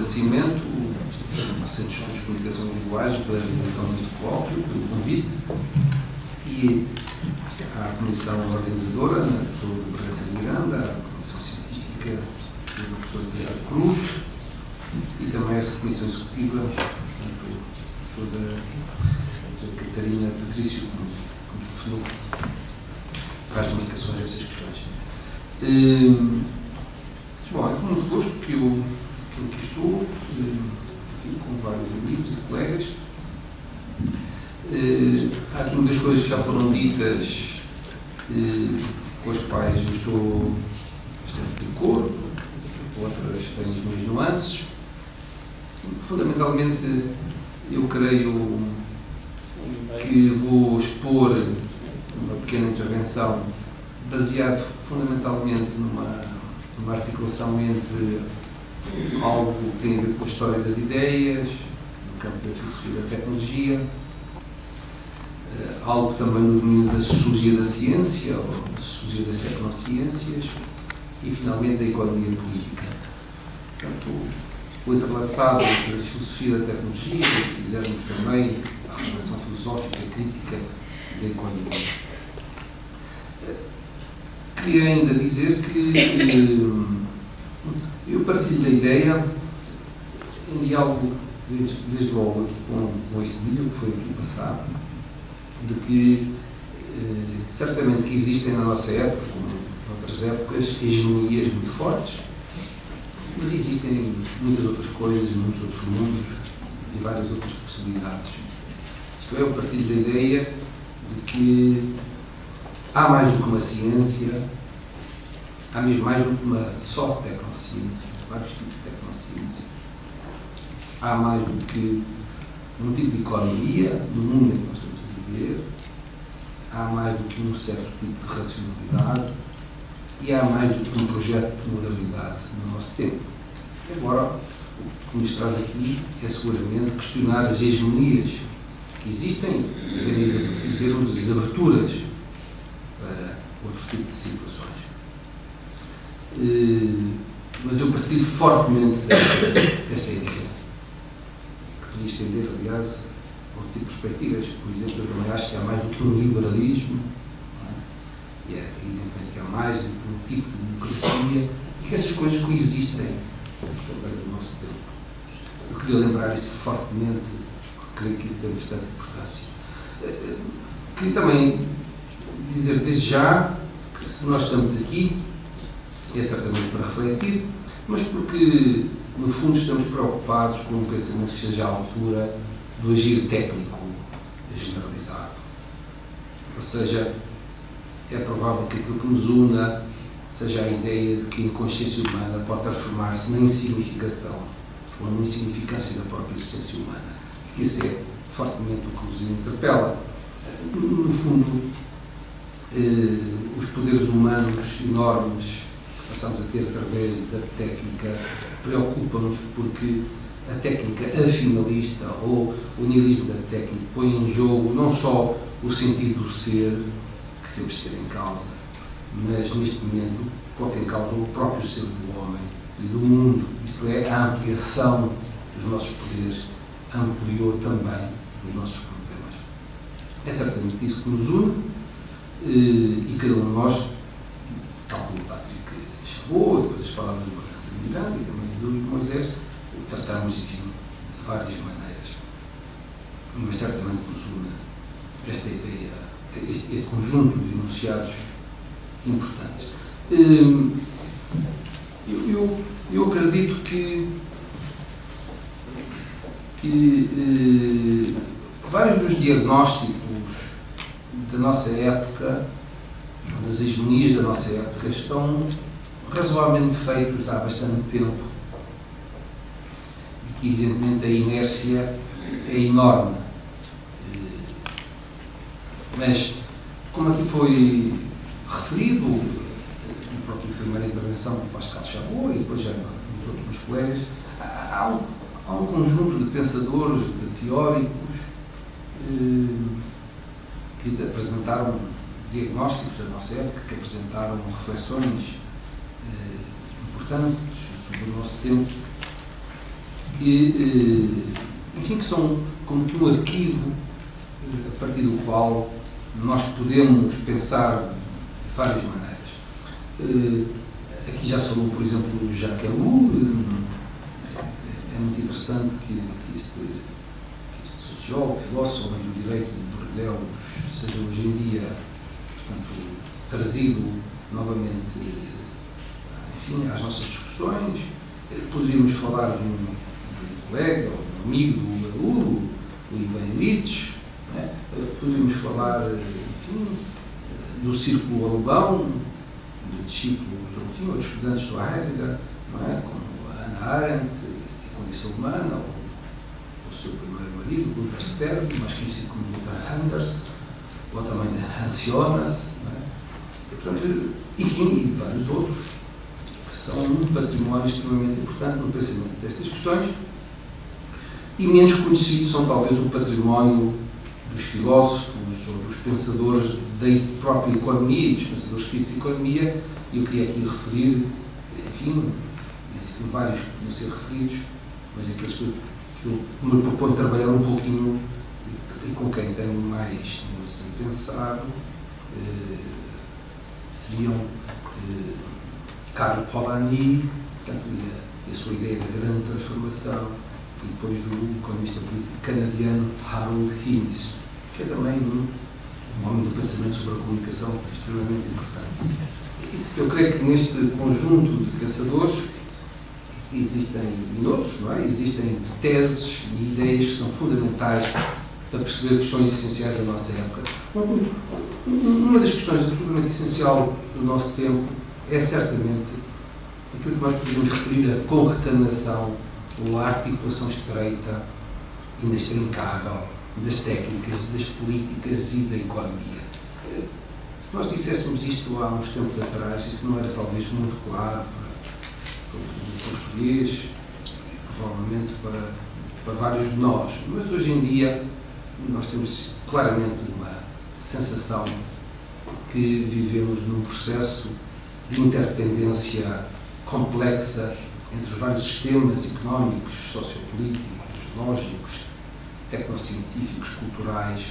agradecimento ao Centro de Estudos de Comunicação e Linguagem pela realização deste colóquio, pelo convite, e à comissão organizadora, na pessoa do Bragança de Miranda, à comissão científica do professor Tiago Cruz, e também a essa comissão executiva, a pessoa da Catarina Patrício, como definiu, faz comunicações a essas questões. Bom, é com muito gosto que eu aqui estou, enfim, com vários amigos e colegas. Há aqui muitas coisas que já foram ditas, com as quais eu estou bastante de acordo, outras têm as minhas nuances. Fundamentalmente, eu creio que vou expor uma pequena intervenção baseado fundamentalmente numa articulação entre algo que tem a ver com a história das ideias, no campo da filosofia e da tecnologia, algo também no domínio da sociologia da ciência, ou da sociologia das tecnociências, e finalmente da economia política. Portanto, o entrelaçado entre a filosofia e a tecnologia, se quisermos também a reflexão filosófica, crítica da economia. Queria ainda dizer que eu partilho da ideia, em diálogo desde logo aqui com este vídeo que foi aqui passado, de que certamente que existem na nossa época, como em outras épocas, hegemonias muito fortes, mas existem muitas outras coisas, muitos outros mundos e várias outras possibilidades. Isto é, eu partilho da ideia de que há mais do que uma ciência, há mesmo mais do que uma só tecnociência, vários tipos de tecnociência. Há mais do que um tipo de economia no mundo em que nós estamos a viver, há mais do que um certo tipo de racionalidade e há mais do que um projeto de modalidade no nosso tempo. Embora o que nos traz aqui é seguramente questionar as hegemonias que existem em termos de aberturas para outro tipo de situações. Mas eu partilho fortemente desta ideia, que podia estender, aliás, a outro tipo de perspectivas. Por exemplo, eu também acho que há mais do que um liberalismo, não é? E é evidentemente que há mais do que um tipo de democracia, e que essas coisas coexistem também no nosso tempo. Eu queria lembrar isto fortemente, porque creio que isso tem bastante importância. Queria também dizer desde já que se nós estamos aqui, é certamente para refletir, mas porque, no fundo, estamos preocupados com um pensamento que esteja à altura do agir técnico generalizado. Ou seja, é provável que aquilo que nos una seja a ideia de que a consciência humana pode transformar-se na insignificação, ou na insignificância da própria existência humana. Porque isso é fortemente o que nos interpela. No fundo, os poderes humanos enormes passamos a ter através da técnica preocupa-nos porque a técnica afinalista ou o nihilismo da técnica põe em jogo não só o sentido do ser, que sempre esteve em causa, mas neste momento coloca em causa o próprio ser do homem e do mundo, isto é, a ampliação dos nossos poderes ampliou também os nossos problemas. É certamente isso que nos une e cada um de nós, tal como o Patrick chamou, depois as palavras do Bragança de Miranda e também do Moisés, tratamos, enfim, de várias maneiras. Mas certamente nos une esta ideia, este conjunto de enunciados importantes. Eu acredito que vários dos diagnósticos da nossa época, das hegemonias da nossa época, estão razoavelmente feitos há bastante tempo e que, evidentemente, a inércia é enorme. Mas, como aqui foi referido na própria primeira intervenção do Pascal Chabot e depois já nos outros meus colegas, há um conjunto de pensadores, de teóricos que apresentaram diagnósticos da nossa época, que apresentaram reflexões importantes sobre o nosso tempo enfim, que são como que um arquivo a partir do qual nós podemos pensar de várias maneiras. Aqui já se falou, por exemplo, do Jacques Ellul. É muito interessante que este sociólogo, filósofo, homem do direito de Bordeaux, seja hoje em dia, portanto, trazido novamente, enfim, às nossas discussões. Poderíamos falar de um colega, ou de um amigo do Ellul, o Ivan Illich. Poderíamos falar, enfim, do círculo alemão, de discípulos, enfim, ou de estudantes do Heidegger, não é? Como a Hannah Arendt, a condição humana, ou o seu primeiro marido, Gunther Stern, mais conhecido como Gunther Anders, ou também de Hans Jonas, não é? E, portanto, enfim, e de vários outros, que são um património extremamente importante no pensamento destas questões, e menos conhecidos são talvez o património dos filósofos ou dos pensadores da própria economia, dos pensadores críticos de economia. Eu queria aqui referir, enfim, existem vários que podiam ser referidos, mas aqueles que eu me proponho trabalhar um pouquinho e com quem tenho mais sem pensar seriam Carlo Polanyi, portanto, a sua ideia da grande transformação, e depois o economista político canadiano Harold Innis, que é também um homem do pensamento sobre a comunicação extremamente importante. Eu creio que neste conjunto de pensadores existem, e outros, não é? Existem teses e ideias que são fundamentais para perceber questões essenciais da nossa época. Uma das questões absolutamente essencial do nosso tempo é certamente aquilo que nós podemos referir a concatenação ou a articulação estreita e inextrincável das técnicas, das políticas e da economia. Se nós disséssemos isto há uns tempos atrás, isto não era talvez muito claro para o português, provavelmente para vários de nós, mas hoje em dia nós temos claramente uma sensação que vivemos num processo de interdependência complexa entre os vários sistemas económicos, sociopolíticos, lógicos, tecnocientíficos, culturais,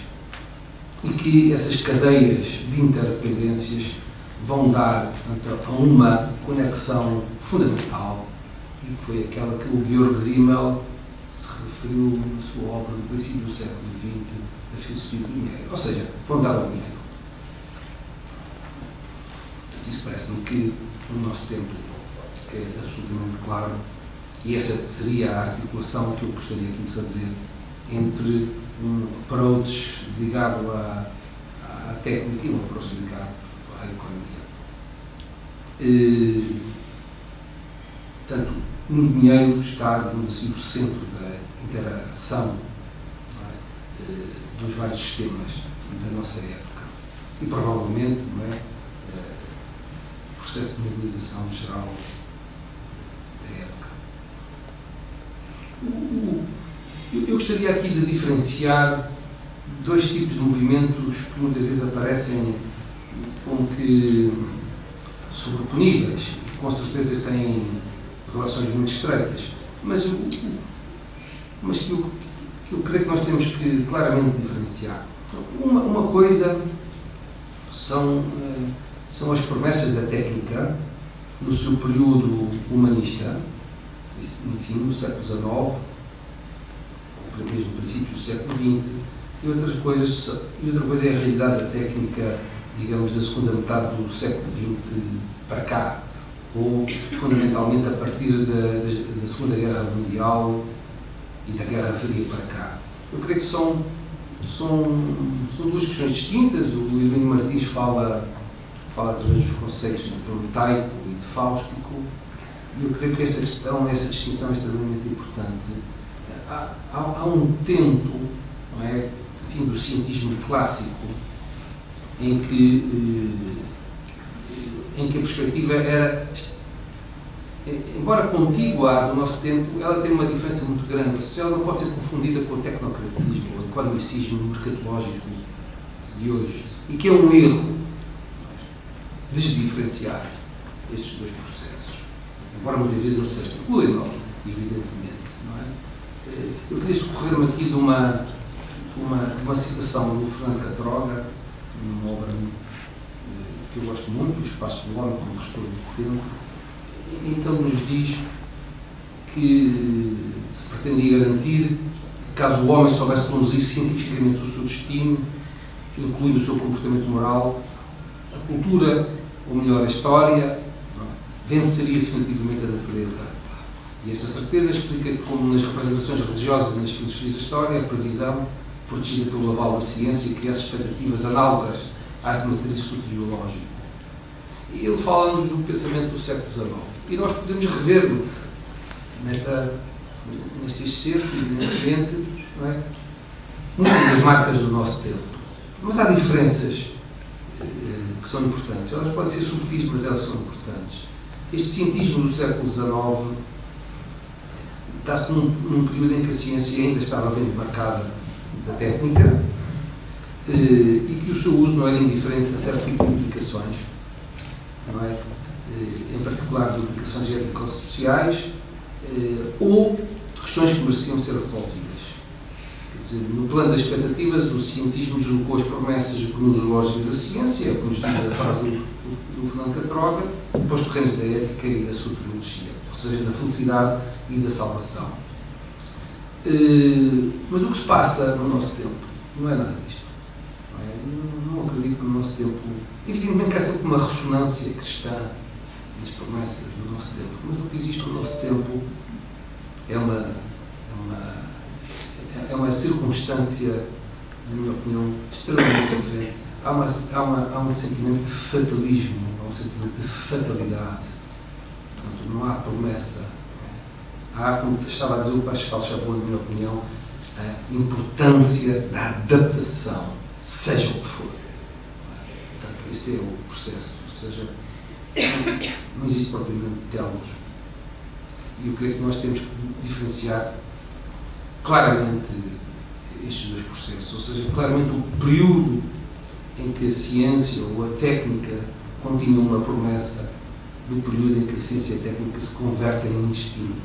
e que essas cadeias de interdependências vão dar, portanto, a uma conexão fundamental, e que foi aquela que o Georg Simmel se referiu na sua obra no princípio do século XX, A Filosofia do Dinheiro, ou seja, vão dar ao dinheiro. Isso parece-me que no nosso tempo é absolutamente claro, e essa seria a articulação que eu gostaria aqui de fazer entre um approach ligado à técnica e um approach ligado à economia. Portanto, no dinheiro está, digamos assim, o centro da interação, não é, dos vários sistemas da nossa época. E provavelmente, não é, o processo de mobilização geral da época. Eu gostaria aqui de diferenciar dois tipos de movimentos que muitas vezes aparecem como que sobreponíveis, que com certeza têm relações muito estreitas, mas que eu creio que nós temos que claramente diferenciar. Uma coisa são as promessas da técnica no seu período humanista, enfim, no século XIX, mesmo no princípio do século XX, e outra coisa é a realidade da técnica, digamos, da segunda metade do século XX para cá, ou fundamentalmente a partir da Segunda Guerra Mundial e da Guerra Fria para cá. Eu creio que são duas questões distintas. O Irving Martins fala através dos conceitos de proteico e de fáustico, e eu creio que essa distinção é extremamente importante. Há um tempo, não é, enfim, do cientismo clássico em que a perspectiva era, embora contígua à do nosso tempo, ela tem uma diferença muito grande, ou seja, ela não pode ser confundida com o tecnocratismo ou o economicismo mercatológico de hoje, e que é um erro desdiferenciar estes dois processos, embora muitas vezes eles se articulem, evidentemente, não é? Eu queria socorrer-me aqui de uma citação do Fernando Catroga, numa obra que eu gosto muito, O Espaço do Homem como Gestor do Tempo, em que ele nos diz que se pretendia garantir que, caso o homem soubesse conduzir cientificamente o seu destino, incluindo o seu comportamento moral, a cultura, ou melhor, a história, venceria definitivamente a natureza. E esta certeza explica como nas representações religiosas e nas filosofias da história, a previsão, protegida pelo aval da ciência, criasse expectativas análogas às de matriz soteriológica. E ele fala-nos do pensamento do século XIX. E nós podemos rever-lo neste excerto, evidentemente, não é? Muitas das marcas do nosso tempo. Mas há diferenças que são importantes. Elas podem ser subtis, mas elas são importantes. Este cientismo do século XIX está-se num período em que a ciência ainda estava bem demarcada da técnica e que o seu uso não era indiferente a certo tipo de implicações, não é? Em particular de implicações ético-sociais ou de questões que mereciam ser resolvidas. Quer dizer, no plano das expectativas, o cientismo deslocou as promessas gnosiológicas da ciência, como diz a frase do Fernando Catroga, para os terrenos da ética e da soteriologia, ou seja, da felicidade e da salvação. Mas o que se passa no nosso tempo não é nada disto. Não acredito que no nosso tempo, evidentemente que há sempre uma ressonância cristã nas promessas do nosso tempo, mas o que existe no nosso tempo é uma circunstância, na minha opinião, extremamente diferente. Há um sentimento de fatalismo, há um sentimento de fatalidade. Portanto, não há promessa. Há, como estava a dizer o Pascal Chabot, na minha opinião, a importância da adaptação, seja o que for. Portanto, este é o processo. Ou seja, não existe propriamente telos. E eu creio que nós temos que diferenciar claramente estes dois processos. Ou seja, claramente o período em que a ciência ou a técnica continha uma promessa do período em que a ciência e a técnica se convertem em destino.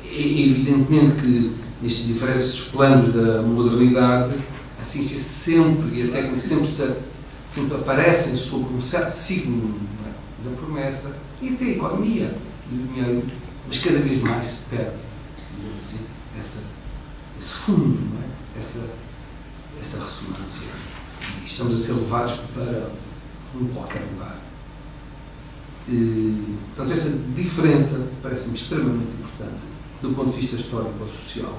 É evidentemente que nestes diferentes planos da modernidade, a ciência sempre e a técnica sempre aparecem sob um certo signo da promessa, e até a economia e o dinheiro, mas cada vez mais se perde, digamos assim, esse fundo, não é? essa ressonância. E estamos a ser levados para qualquer lugar. Portanto, essa diferença parece-me extremamente importante do ponto de vista histórico ou social.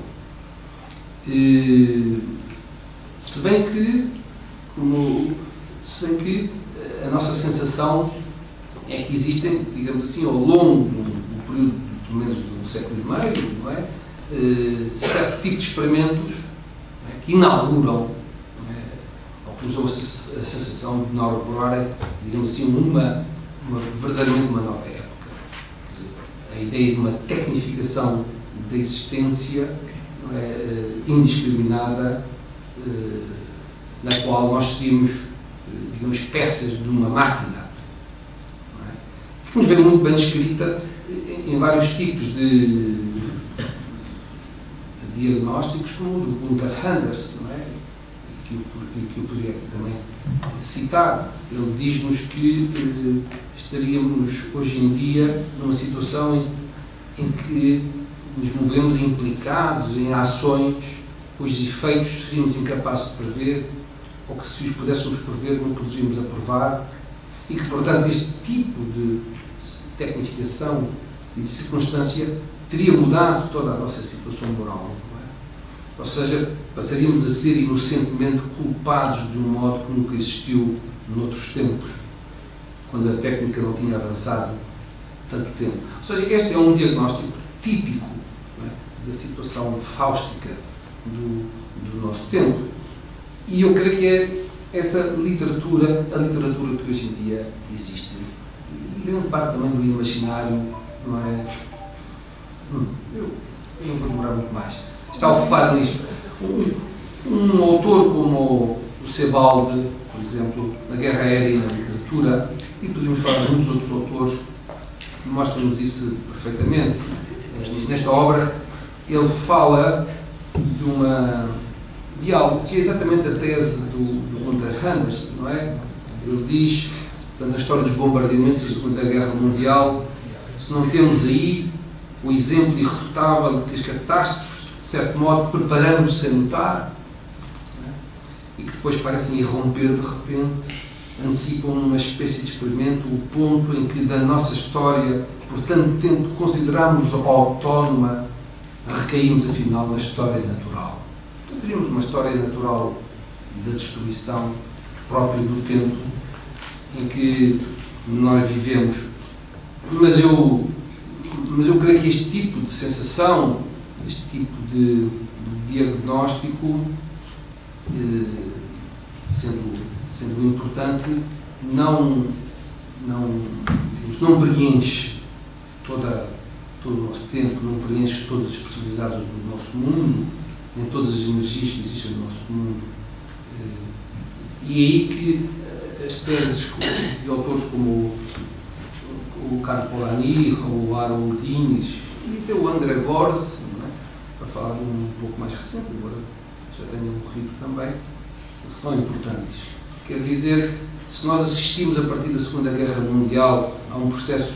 Se bem que a nossa sensação é que existem, digamos assim, ao longo do período, pelo menos do século I, não é? Certo tipo de experimentos, não é? Que inauguram, não é? Ou que nos dão a sensação de inaugurar, digamos assim, verdadeiramente uma nova época. Quer dizer, a ideia de uma tecnificação da existência, não é? Indiscriminada, na qual nós seríamos, digamos, peças de uma máquina, não é? Que nos vem muito bem descrita em vários tipos de diagnósticos, como o do Gunther Anders, não é? Que eu poderia aqui também citar. Ele diz-nos que estaríamos hoje em dia numa situação em que nos movemos implicados em ações cujos efeitos seríamos incapazes de prever, ou que, se os pudéssemos prever, não poderíamos aprovar, e que, portanto, este tipo de tecnificação e de circunstância teria mudado toda a nossa situação moral, não é? Ou seja, passaríamos a ser inocentemente culpados de um modo que nunca existiu noutros tempos, quando a técnica não tinha avançado tanto tempo. Ou seja, este é um diagnóstico típico, não é? Da situação fáustica do nosso tempo. E eu creio que é essa literatura, a literatura que hoje em dia existe. E grande parte também do imaginário, não é? Eu não vou demorar muito mais. Está ocupado nisto. Um autor como o Sebald, por exemplo, na Guerra Aérea e na literatura, e podemos falar de muitos outros autores que mostram-nos isso perfeitamente. Ele diz, nesta obra, ele fala de algo que é exatamente a tese do Gunther Anders, não é? Ele diz, portanto, a história dos bombardeamentos da Segunda Guerra Mundial, se não temos aí o exemplo irrefutável de que as catástrofes, de certo modo, preparamos-nos sem notar, não é? E que depois parecem irromper de repente, antecipam numa espécie de experimento o ponto em que da nossa história, por tanto tempo considerámos autónoma, recaímos afinal na história natural. Então teríamos uma história natural da destruição própria do tempo em que nós vivemos. Mas eu creio que este tipo de sensação, este tipo de diagnóstico, sendo importante, não preenche todo o nosso tempo, não preenche todas as possibilidades do nosso mundo, nem todas as energias que existem no nosso mundo. E é aí que as teses de autores como o Karl Polanyi, o Aaron Diniz e até o André Gorz, para falar de um pouco mais recente, embora já tenha morrido também, são importantes. Quer dizer, se nós assistimos a partir da Segunda Guerra Mundial a um processo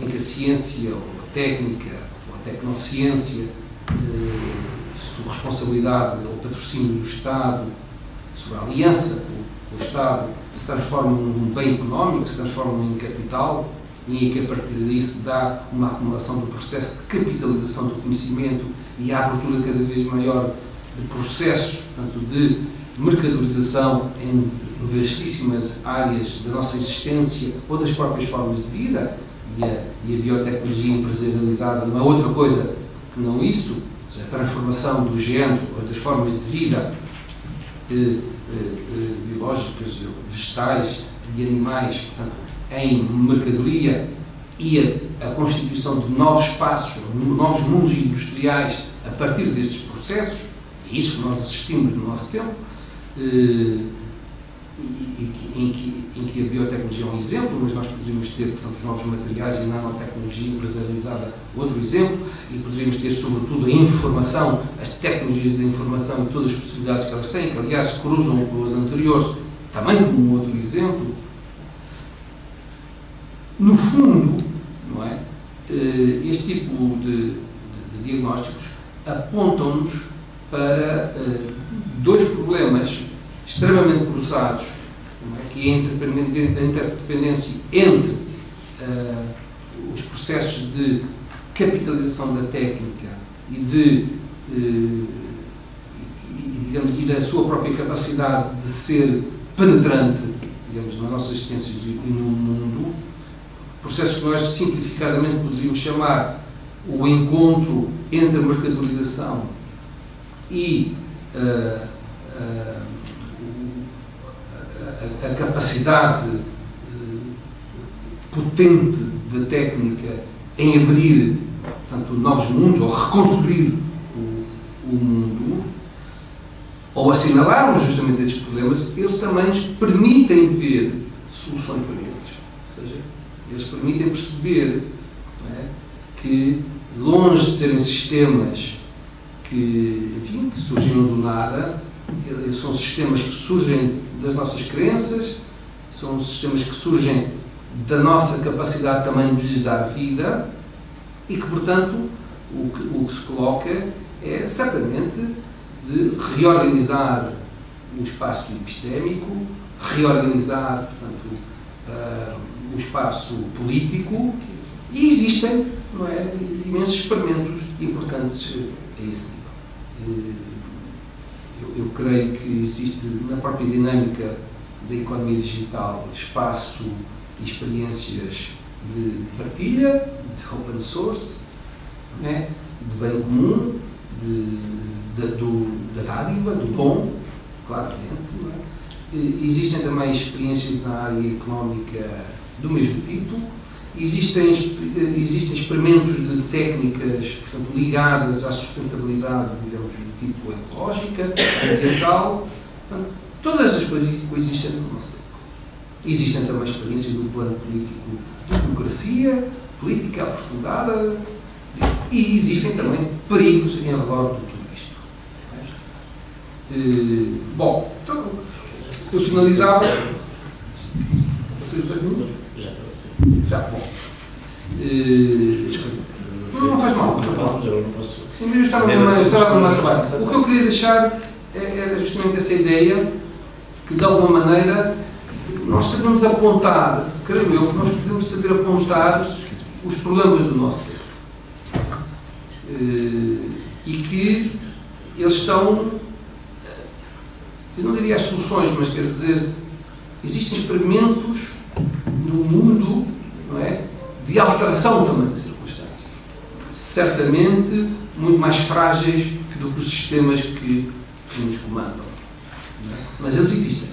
em que a ciência, ou a técnica, ou a tecnociência, sob responsabilidade ou patrocínio do Estado, sob a aliança com o Estado, se transformam num bem económico, se transformam em capital, e em que a partir daí se dá uma acumulação do processo de capitalização do conhecimento e a abertura cada vez maior de processos, portanto, de mercadorização em vastíssimas áreas da nossa existência ou das próprias formas de vida, e a biotecnologia empresarializada não é outra coisa que não isso, a transformação dos géneros ou das formas de vida biológicas, vegetais e animais, portanto, em mercadoria, e a constituição de novos espaços, novos mundos industriais a partir destes processos, é isso que nós assistimos no nosso tempo, em que a biotecnologia é um exemplo, mas nós poderíamos ter, portanto, os novos materiais e a nanotecnologia empresarializada outro exemplo, e poderíamos ter, sobretudo, a informação, as tecnologias da informação e todas as possibilidades que elas têm, que, aliás, se cruzam com as anteriores, também como um outro exemplo. No fundo, não é? Este tipo de diagnósticos apontam-nos para dois problemas extremamente cruzados, não é? Que é a interdependência entre os processos de capitalização da técnica e digamos, da sua própria capacidade de ser penetrante, digamos, na nossa existência e no mundo, processos que nós simplificadamente poderíamos chamar o encontro entre a mercadorização e a capacidade potente da técnica em abrir, portanto, novos mundos, ou reconstruir o mundo, ou assinalarmos justamente estes problemas, eles também nos permitem ver soluções para eles. Ou seja, eles permitem perceber, não é, que, longe de serem sistemas que surgiram do nada, eles são sistemas que surgem das nossas crenças, são sistemas que surgem da nossa capacidade também de lhes dar vida, e que, portanto, o que se coloca é, certamente, de reorganizar o espaço epistémico, reorganizar, portanto, o espaço político, e existem, não é, imensos experimentos importantes a esse nível. Eu creio que existe na própria dinâmica da economia digital espaço e experiências de partilha, de open source, né, de bem comum, da dádiva, do dom, claramente. Não é? Existem também experiências na área económica do mesmo tipo. Existem experimentos de técnicas, portanto, ligadas à sustentabilidade, digamos, do tipo ecológica, ambiental. Portanto, todas essas coisas coexistem no nosso tempo. Existem também experiências do plano político de democracia, política aprofundada, E existem também perigos em redor de tudo isto. Bom, então, eu finalizava. Já, bom. Não faz mal, não faz mal. Sim, eu estava no meu trabalho. O que eu queria deixar era justamente essa ideia que, de alguma maneira, nós sabemos apontar, creio eu, que nós podemos saber apontar os problemas do nosso tempo. E que eles estão, eu não diria as soluções, mas quer dizer, existem experimentos no mundo, não é, de alteração também de circunstâncias. Certamente muito mais frágeis do que os sistemas que nos comandam. Não é? Mas eles existem.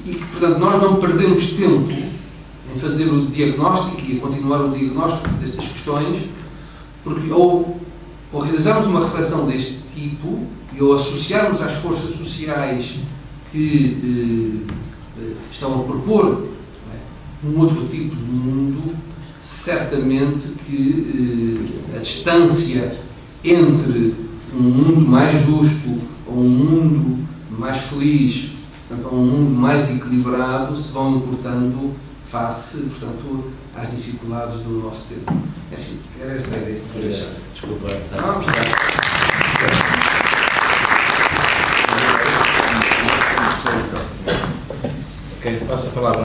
E que, portanto, nós não perdemos tempo em fazer o diagnóstico e a continuar o diagnóstico destas questões, porque ou realizarmos uma reflexão deste tipo e ou associarmos às forças sociais que estão a propor um outro tipo de mundo, certamente que a distância entre um mundo mais justo ou um mundo mais feliz, portanto, um mundo mais equilibrado, se vão encurtando face, portanto, às dificuldades do nosso tempo. Enfim, era esta a ideia que eu queria deixar. Desculpa. Ok, passa a palavra.